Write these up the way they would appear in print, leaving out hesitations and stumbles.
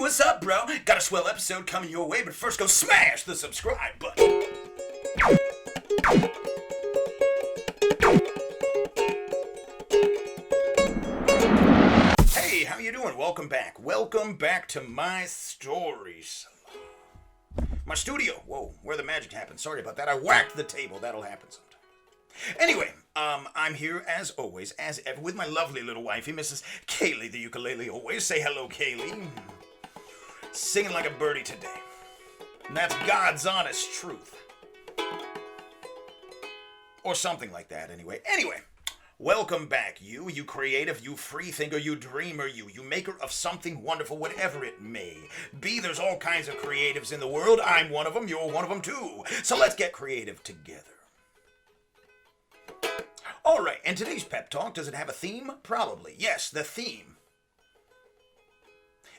what's up, bro? Got a swell episode coming your way, but first go smash the subscribe button. Hey, how you doing? Welcome back. Welcome back to my stories. My studio. Whoa, where the magic happened. Sorry about that. I whacked the table. That'll happen sometime. Anyway, I'm here as always, as ever, with my lovely little wifey, Mrs. Kaylee the ukulele. Always say hello, Kaylee. Singing like a birdie today. And that's God's honest truth. Or something like that, anyway. Anyway, welcome back, you creative, you freethinker, you dreamer, you maker of something wonderful, whatever it may be. There's all kinds of creatives in the world. I'm one of them. You're one of them, too. So let's get creative together. All right, and today's pep talk, does it have a theme? Probably. Yes, the theme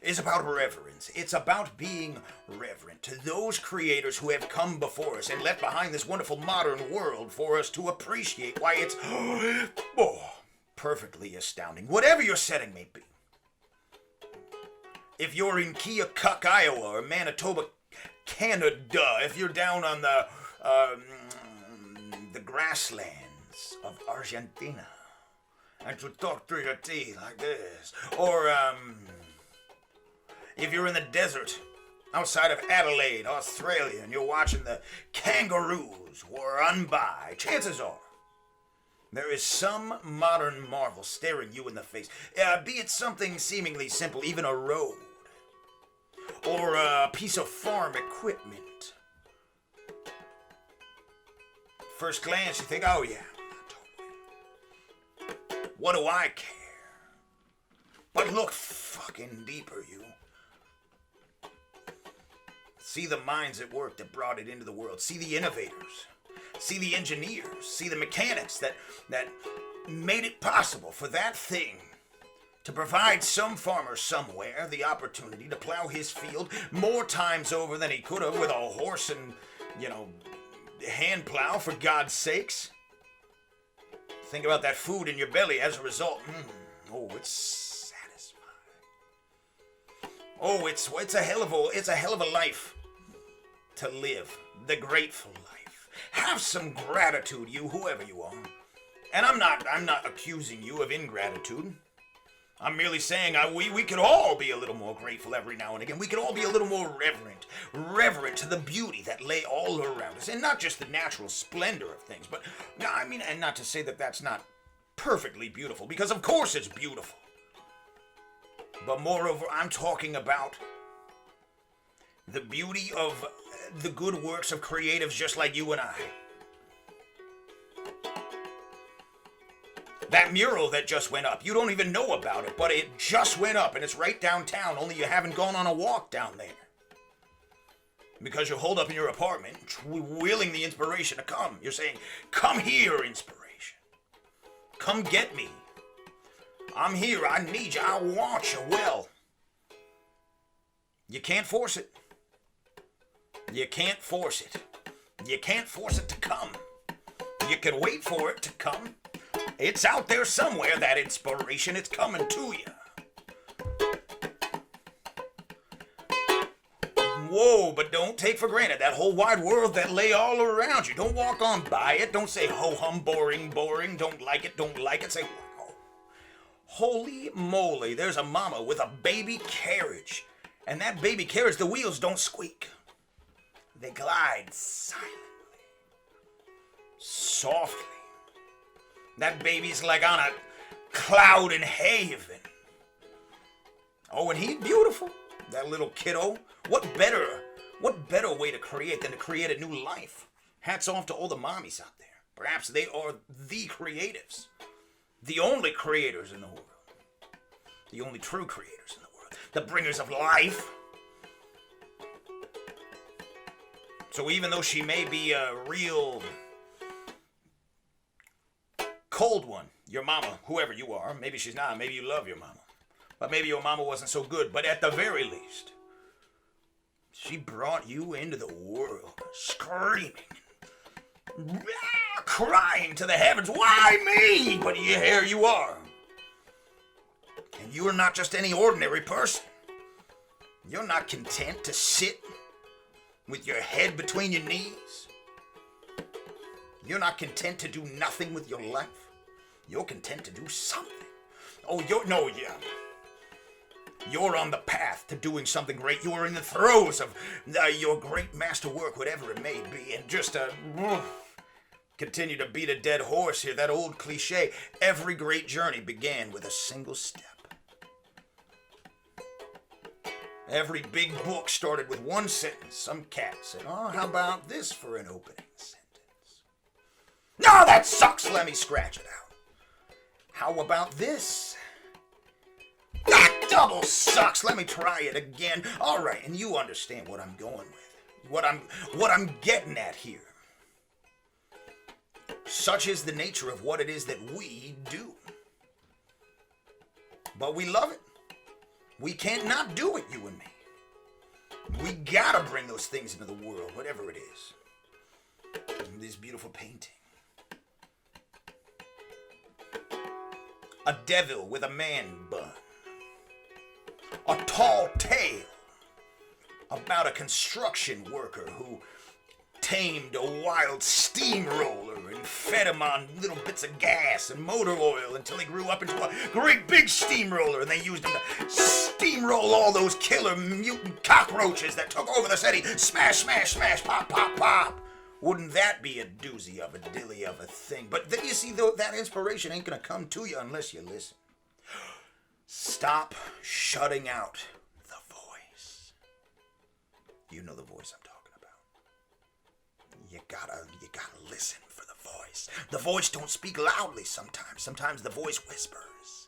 is about reverence. It's about being reverent to those creators who have come before us and left behind this wonderful modern world for us to appreciate why it's perfectly astounding. Whatever your setting may be. If you're in Keokuk, Iowa, or Manitoba, Canada, if you're down on the grasslands of Argentina, and to talk through your teeth like this, or if you're in the desert outside of Adelaide, Australia, and you're watching the kangaroos run by, chances are there is some modern marvel staring you in the face, be it something seemingly simple, even a road, or a piece of farm equipment. First glance, you think, oh yeah, what do I care? But look fucking deeper, you. See the minds at work that brought it into the world. See the innovators. See the engineers. See the mechanics that made it possible for that thing to provide some farmer somewhere the opportunity to plow his field more times over than he could have with a horse and, hand plow, for God's sakes. Think about that food in your belly as a result. It's satisfying. Oh, it's a hell of a life to live. The grateful life. Have some gratitude, you, whoever you are. And I'm not accusing you of ingratitude. I'm merely saying we could all be a little more grateful every now and again. We could all be a little more reverent to the beauty that lay all around us. And not just the natural splendor of things, but, and not to say that that's not perfectly beautiful, because of course it's beautiful. But moreover, I'm talking about the beauty of the good works of creatives just like you and I. That mural that just went up, you don't even know about it, but it just went up and it's right downtown, only you haven't gone on a walk down there. Because you're holed up in your apartment, willing the inspiration to come. You're saying, come here, inspiration. Come get me. I'm here, I need you, I want you. Well, you can't force it. You can't force it. You can't force it to come. You can wait for it to come. It's out there somewhere, that inspiration. It's coming to you. Whoa, but don't take for granted that whole wide world that lay all around you. Don't walk on by it. Don't say, ho-hum, boring, don't like it. Say, wow. Holy moly, there's a mama with a baby carriage. And that baby carriage, the wheels don't squeak. They glide silently. Softly. That baby's like on a cloud in heaven. Oh, and he's beautiful. That little kiddo. What better way to create than to create a new life? Hats off to all the mommies out there. Perhaps they are the creatives. The only creators in the world. The only true creators in the world. The bringers of life. So even though she may be a real cold one, your mama, whoever you are, maybe she's not, maybe you love your mama, but maybe your mama wasn't so good, but at the very least, she brought you into the world, screaming, crying to the heavens, why me? But here you are. And you are not just any ordinary person. You're not content to sit with your head between your knees. You're not content to do nothing with your life. You're content to do something. Oh, you're on the path to doing something great. You're in the throes of your great master work, whatever it may be. And just continue to beat a dead horse here, that old cliche. Every great journey began with a single step. Every big book started with one sentence. Some cat said, oh, how about this for an opening sentence? No, that sucks. Let me scratch it out. How about this? That double sucks. Let me try it again. All right, and you understand what I'm going with. What I'm getting at here. Such is the nature of what it is that we do. But we love it. We can't not do it, you and me. We gotta bring those things into the world, whatever it is. This beautiful painting. A devil with a man bun. A tall tale about a construction worker who tamed a wild steamroller and fed him on little bits of gas and motor oil until he grew up into a great big steamroller, and they used him to steamroll all those killer mutant cockroaches that took over the city. Smash, smash, smash, pop, pop, pop. Wouldn't that be a doozy of a dilly of a thing? But then you see, though, that inspiration ain't gonna come to you unless you listen. Stop shutting out the voice. You know the voice I'm talking about. You gotta listen for the voice. The voice don't speak loudly sometimes. Sometimes the voice whispers.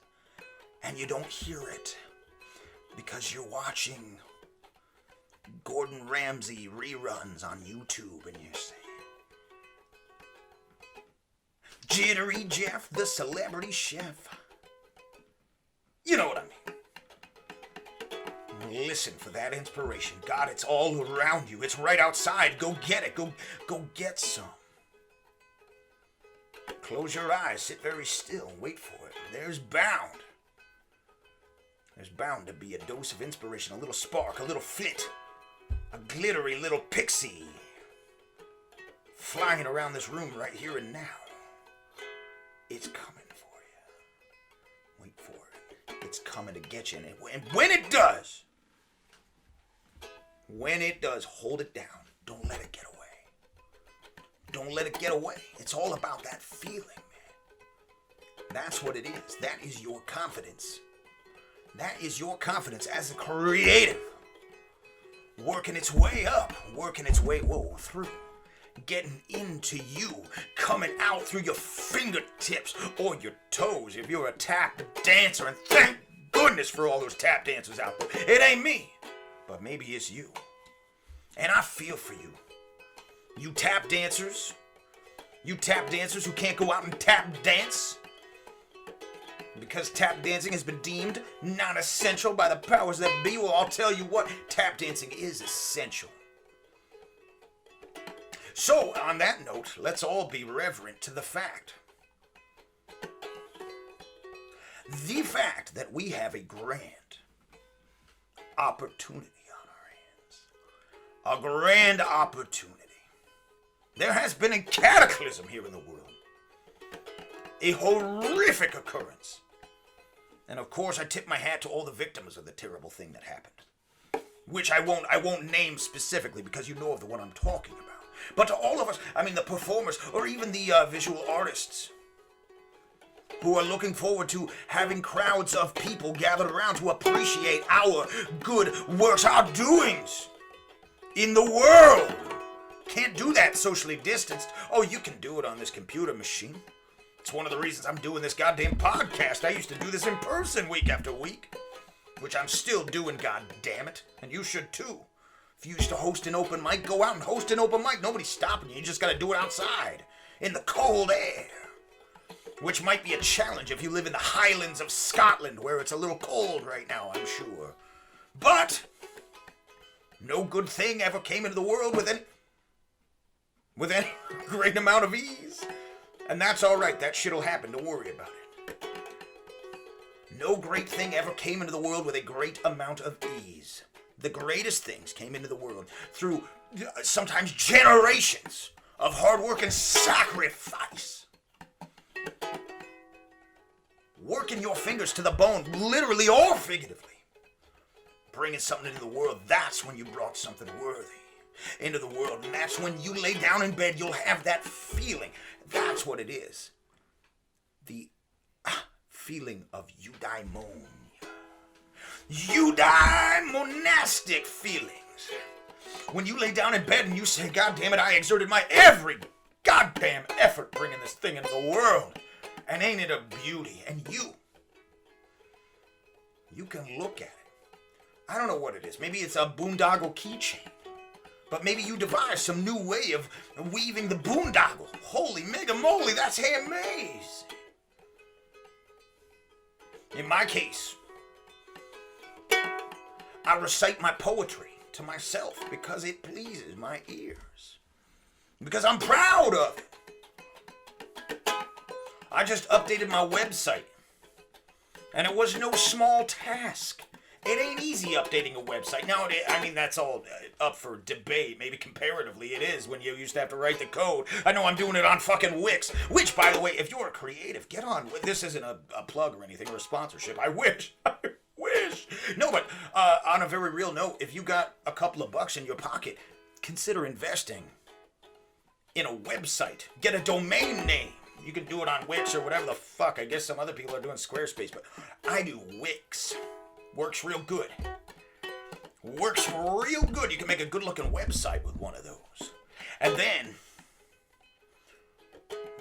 And you don't hear it because you're watching Gordon Ramsay reruns on YouTube and you say, Jittery Jeff, the celebrity chef. You know what I mean. Listen for that inspiration. God, it's all around you. It's right outside. Go get it. Go get some. Close your eyes. Sit very still. Wait for it. There's bound to be a dose of inspiration, a little spark, a little flit, a glittery little pixie flying around this room right here and now. It's coming for you. Wait for it. It's coming to get you. And when it does, hold it down. Don't let it get away. Don't let it get away. It's all about that feeling, man. That's what it is. That is your confidence. That is your confidence as a creative. Working its way up. Working its way, through. Getting into you, coming out through your fingertips or your toes if you're a tap dancer, and thank goodness for all those tap dancers out there. It ain't me, but maybe it's you. And I feel for you. You tap dancers who can't go out and tap dance because tap dancing has been deemed non-essential by the powers that be. Well, I'll tell you what, tap dancing is essential. So, on that note, let's all be reverent to the fact that we have a grand opportunity on our hands. A grand opportunity. There has been a cataclysm here in the world. A horrific occurrence. And of course, I tip my hat to all the victims of the terrible thing that happened. Which I won't name specifically because you know of the one I'm talking about. But to all of us, the performers, or even the visual artists, who are looking forward to having crowds of people gathered around to appreciate our good works, our doings in the world. Can't do that socially distanced. Oh, you can do it on this computer machine. It's one of the reasons I'm doing this goddamn podcast. I used to do this in person week after week, which I'm still doing, goddammit, and you should too. If you used to host an open mic, go out and host an open mic. Nobody's stopping you. You just got to do it outside in the cold air, which might be a challenge if you live in the Highlands of Scotland, where it's a little cold right now, I'm sure. But no good thing ever came into the world with any great amount of ease. And that's all right. That shit'll happen. Don't worry about it. No great thing ever came into the world with a great amount of ease. The greatest things came into the world through sometimes generations of hard work and sacrifice. Working your fingers to the bone, literally or figuratively. Bringing something into the world, that's when you brought something worthy into the world. And that's when you lay down in bed, you'll have that feeling. That's what it is. The feeling of eudaimonia. Eudaimonistic feelings. When you lay down in bed and you say, God damn it, I exerted my every goddamn effort bringing this thing into the world. And ain't it a beauty? And you can look at it. I don't know what it is. Maybe it's a boondoggle keychain. But maybe you devised some new way of weaving the boondoggle. Holy mega moly, that's amazing. In my case, I recite my poetry to myself because it pleases my ears. Because I'm proud of it. I just updated my website. And it was no small task. It ain't easy updating a website. Now, I mean, that's all up for debate. Maybe comparatively it is when you used to have to write the code. I know I'm doing it on fucking Wix. Which, by the way, if you're a creative, get on. This isn't a plug or anything or a sponsorship. I wish. I wish. No, but on a very real note, if you got a couple of bucks in your pocket, consider investing in a website. Get a domain name. You can do it on Wix or whatever the fuck. I guess some other people are doing Squarespace, but I do Wix. Works real good. Works real good. You can make a good looking website with one of those. And then,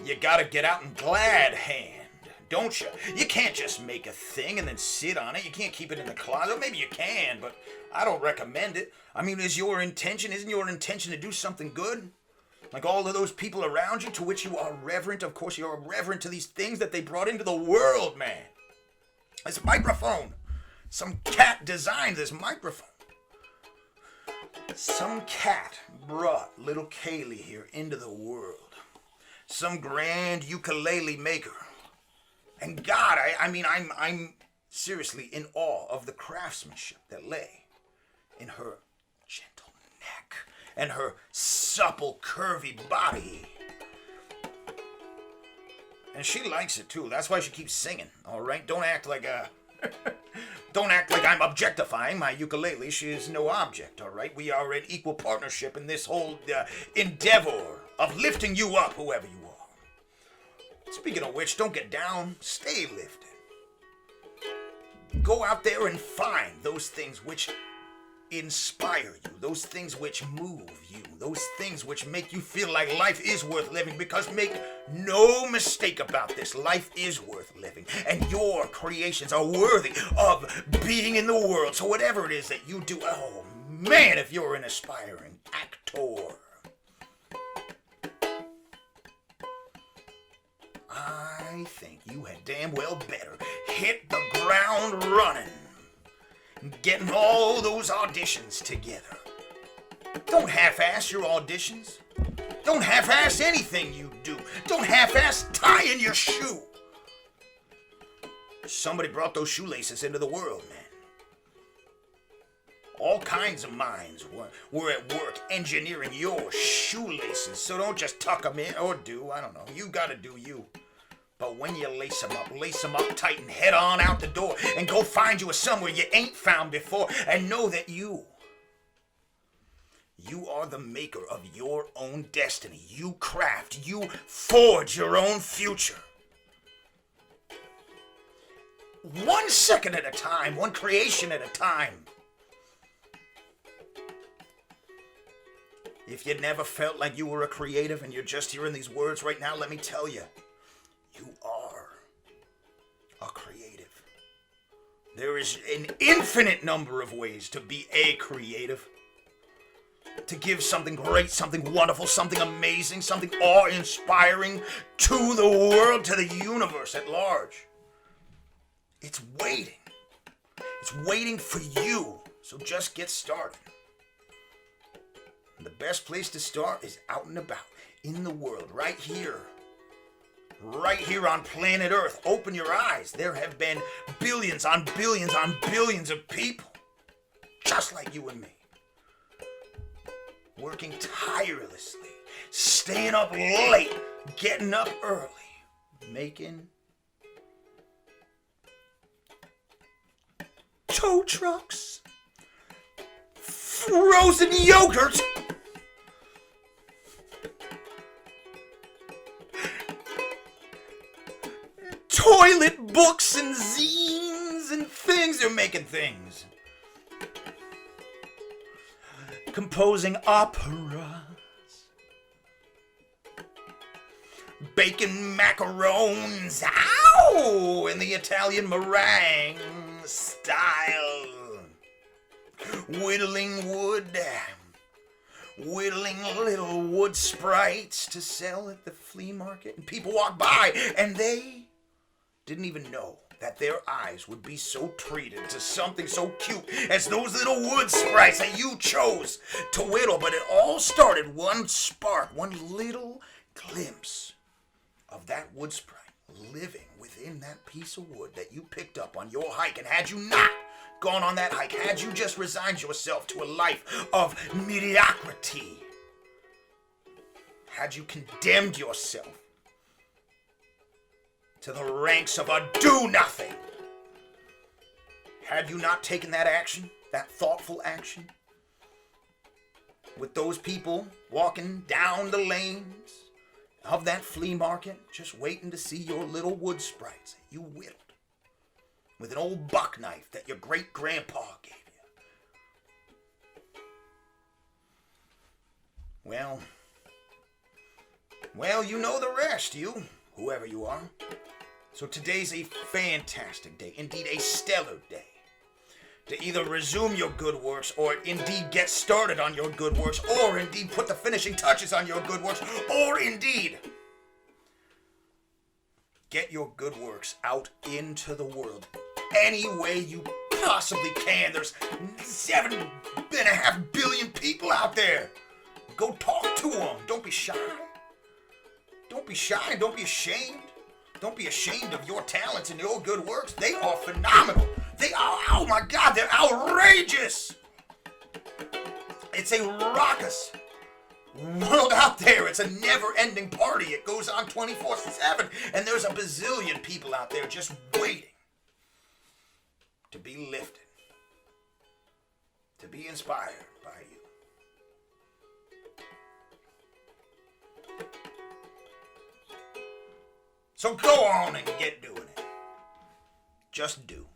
you gotta get out in glad hand, don't you? You can't just make a thing and then sit on it. You can't keep it in the closet. Maybe you can, but I don't recommend it. I mean, isn't your intention to do something good? Like all of those people around you to which you are reverent. Of course, you are reverent to these things that they brought into the world, man. This microphone. Some cat designed this microphone. Some cat brought little Kaylee here into the world. Some grand ukulele maker. And God, I'm seriously in awe of the craftsmanship that lay in her gentle neck and her supple, curvy body. And she likes it too. That's why she keeps singing, all right? Don't act like I'm objectifying my ukulele. She is no object, all right? We are in equal partnership in this whole endeavor of lifting you up, whoever you are. Speaking of which, don't get down. Stay lifted. Go out there and find those things which inspire you, those things which move you, those things which make you feel like life is worth living, because make no mistake about this, life is worth living, and your creations are worthy of being in the world. So whatever it is that you do, oh man, if you're an aspiring actor, I think you had damn well better hit the ground running. Getting all those auditions together. Don't half-ass your auditions. Don't half-ass anything you do. Don't half-ass tying your shoe. Somebody brought those shoelaces into the world, man. All kinds of minds were at work engineering your shoelaces. So don't just tuck them in, or do, I don't know. You gotta do you. But when you lace them up tight and head on out the door and go find you a somewhere you ain't found before, and know that you are the maker of your own destiny. You craft, you forge your own future. One second at a time, one creation at a time. If you never felt like you were a creative and you're just hearing these words right now, let me tell you. You are a creative. There is an infinite number of ways to be a creative. To give something great, something wonderful, something amazing, something awe-inspiring to the world, to the universe at large. It's waiting. It's waiting for you. So just get started. And the best place to start is out and about, in the world, right here. Right here on planet Earth. Open your eyes. There have been billions on billions on billions of people just like you and me. Working tirelessly, staying up late, getting up early, making tow trucks, frozen yogurt, toilet books and zines and things. They're making things. Composing operas, baking macarons, ow, in the Italian meringue style, whittling wood, whittling little wood sprites to sell at the flea market, and people walk by and they didn't even know that their eyes would be so treated to something so cute as those little wood sprites that you chose to whittle. But it all started one spark, one little glimpse of that wood sprite living within that piece of wood that you picked up on your hike. And had you not gone on that hike, had you just resigned yourself to a life of mediocrity, had you condemned yourself to the ranks of a do-nothing, had you not taken that action, that thoughtful action, with those people walking down the lanes of that flea market, just waiting to see your little wood sprites that you whittled with an old buck knife that your great-grandpa gave you. Well, you know the rest, you, whoever you are. So today's a fantastic day, indeed a stellar day, to either resume your good works, or indeed get started on your good works, or indeed put the finishing touches on your good works, or indeed get your good works out into the world any way you possibly can. There's 7.5 billion people out there. Go talk to them. Don't be shy. Don't be shy. Don't be ashamed. Don't be ashamed of your talents and your good works. They are phenomenal. They are, oh my God, they're outrageous. It's a raucous world out there. It's a never-ending party. It goes on 24/7, and there's a bazillion people out there just waiting to be lifted, to be inspired by you. So go on and get doing it. Just do.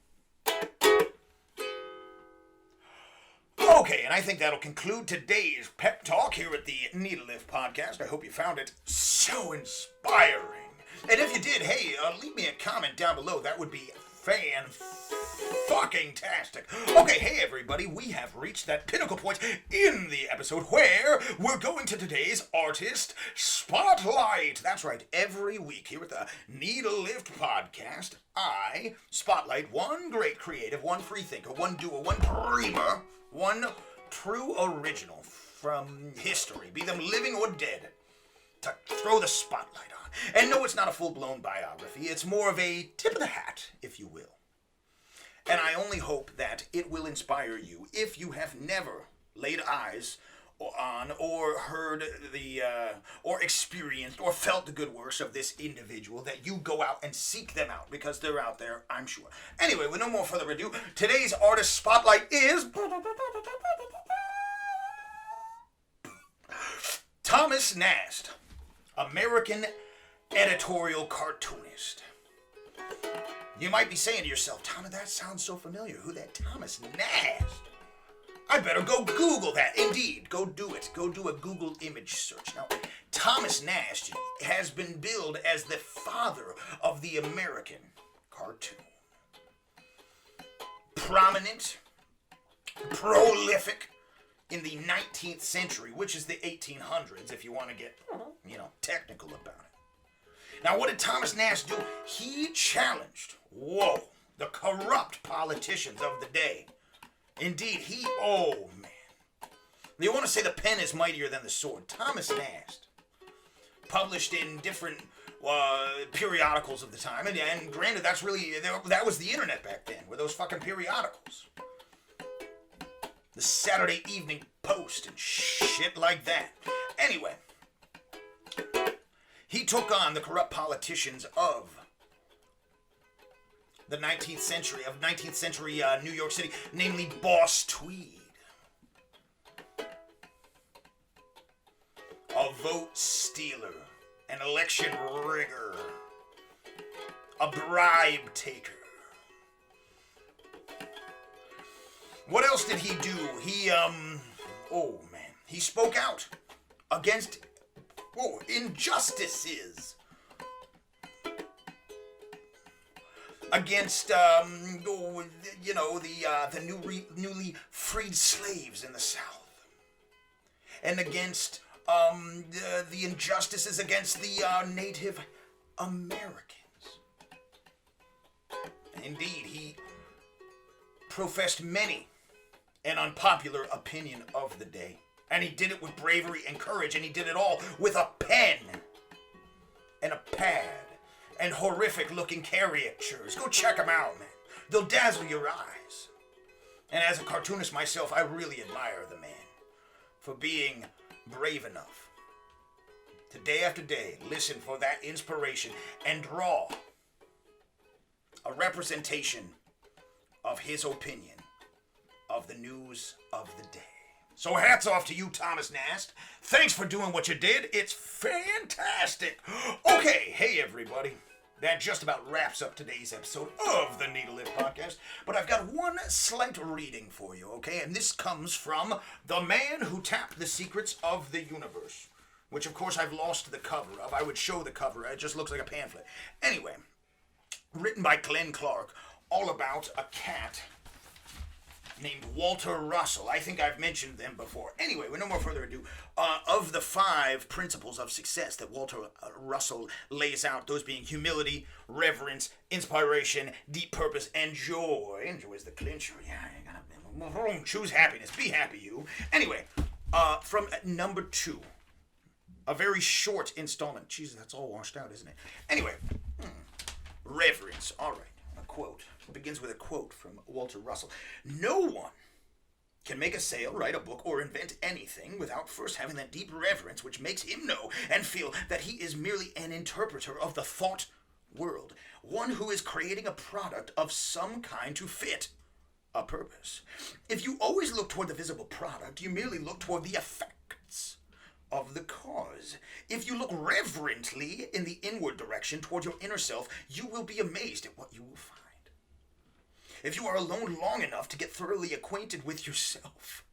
Okay, and I think that'll conclude today's pep talk here at the Need a Lift podcast. I hope you found it so inspiring. And if you did, hey, leave me a comment down below. That would be fan-fucking-tastic. Okay, hey everybody, we have reached that pinnacle point in the episode where we're going to today's artist spotlight. That's right, every week here at the Need a Lift podcast, I spotlight one great creative, one freethinker, one doer, one dreamer, one true original from history, be them living or dead, to throw the spotlight on. And no, it's not a full-blown biography. It's more of a tip of the hat, if you will. And I only hope that it will inspire you if you have never laid eyes on or heard the, or experienced or felt the good works of this individual, that you go out and seek them out, because they're out there, I'm sure. Anyway, with no more further ado, today's artist spotlight is Thomas Nast, American editorial cartoonist. You might be saying to yourself, Thomas, that sounds so familiar. Who that Thomas Nast? I better go Google that. Indeed, go do it. Go do a Google image search. Now, Thomas Nast has been billed as the father of the American cartoon. Prominent, prolific in the 19th century, which is the 1800s, if you want to get, technical about it. Now, what did Thomas Nast do? He challenged, the corrupt politicians of the day. Indeed, you want to say the pen is mightier than the sword. Thomas Nast published in different periodicals of the time, and granted, that was the internet back then, were those fucking periodicals. the Saturday Evening Post and shit like that. Anyway, he took on the corrupt politicians of the 19th century New York City, namely Boss Tweed. A vote stealer, an election rigger, a bribe taker. What else did he do? He spoke out against injustices. Against, the newly freed slaves in the South. And against, the injustices against the, Native Americans. Indeed, he professed many an unpopular opinion of the day. And he did it with bravery and courage, and he did it all with a pen and a pad and horrific-looking caricatures. Go check them out, man. They'll dazzle your eyes. And as a cartoonist myself, I really admire the man for being brave enough to day after day listen for that inspiration and draw a representation of his opinion of the news of the day. So hats off to you, Thomas Nast. Thanks for doing what you did. It's fantastic. Okay, hey everybody. That just about wraps up today's episode of the Need to Live podcast. But I've got one slight reading for you, okay? And this comes from The Man Who Tapped the Secrets of the Universe, which of course I've lost the cover of. I would show the cover. It just looks like a pamphlet. Anyway, written by Glenn Clark, all about a cat named Walter Russell. I think I've mentioned them before. Anyway, with no more further ado, of the 5 principles of success that Walter Russell lays out, those being humility, reverence, inspiration, deep purpose, and joy. And joy is the clincher. Yeah, you gotta choose happiness. Be happy, you. Anyway, from number 2, a very short installment. Jesus, that's all washed out, isn't it? Anyway, reverence. All right, a quote. It begins with a quote from Walter Russell. No one can make a sale, write a book, or invent anything without first having that deep reverence which makes him know and feel that he is merely an interpreter of the thought world, one who is creating a product of some kind to fit a purpose. If you always look toward the visible product, you merely look toward the effects of the cause. If you look reverently in the inward direction toward your inner self, you will be amazed at what you will find. If you are alone long enough to get thoroughly acquainted with yourself,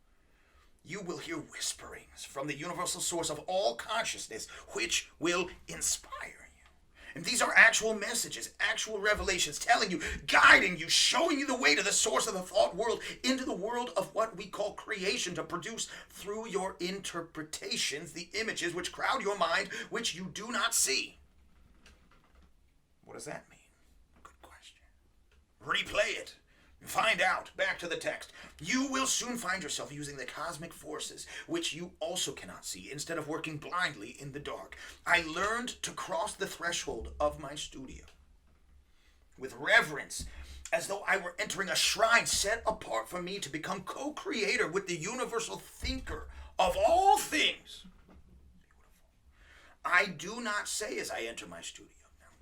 you will hear whisperings from the universal source of all consciousness, which will inspire you. And these are actual messages, actual revelations, telling you, guiding you, showing you the way to the source of the thought world, into the world of what we call creation, to produce through your interpretations the images which crowd your mind, which you do not see. What does that mean? Replay it. Find out. Back to the text. You will soon find yourself using the cosmic forces, which you also cannot see, instead of working blindly in the dark. I learned to cross the threshold of my studio with reverence, as though I were entering a shrine set apart for me to become co-creator with the universal thinker of all things. I do not say as I enter my studio.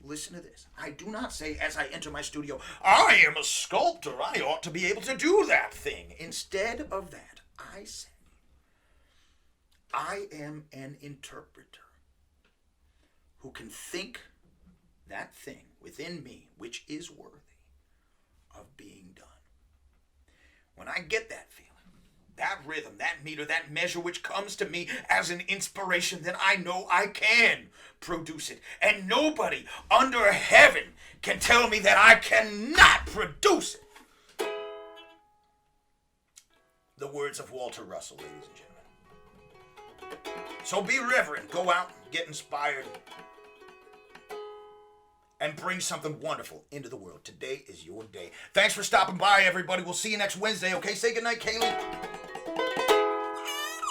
Listen to this. I do not say as I enter my studio, I am a sculptor. I ought to be able to do that thing. Instead of that, I say, I am an interpreter who can think that thing within me which is worthy of being done. When I get that feeling, that rhythm, that meter, that measure which comes to me as an inspiration, then I know I can produce it. And nobody under heaven can tell me that I cannot produce it. The words of Walter Russell, ladies and gentlemen. So be reverent. Go out, get inspired, and bring something wonderful into the world. Today is your day. Thanks for stopping by, everybody. We'll see you next Wednesday, okay? Say goodnight, Kaylee.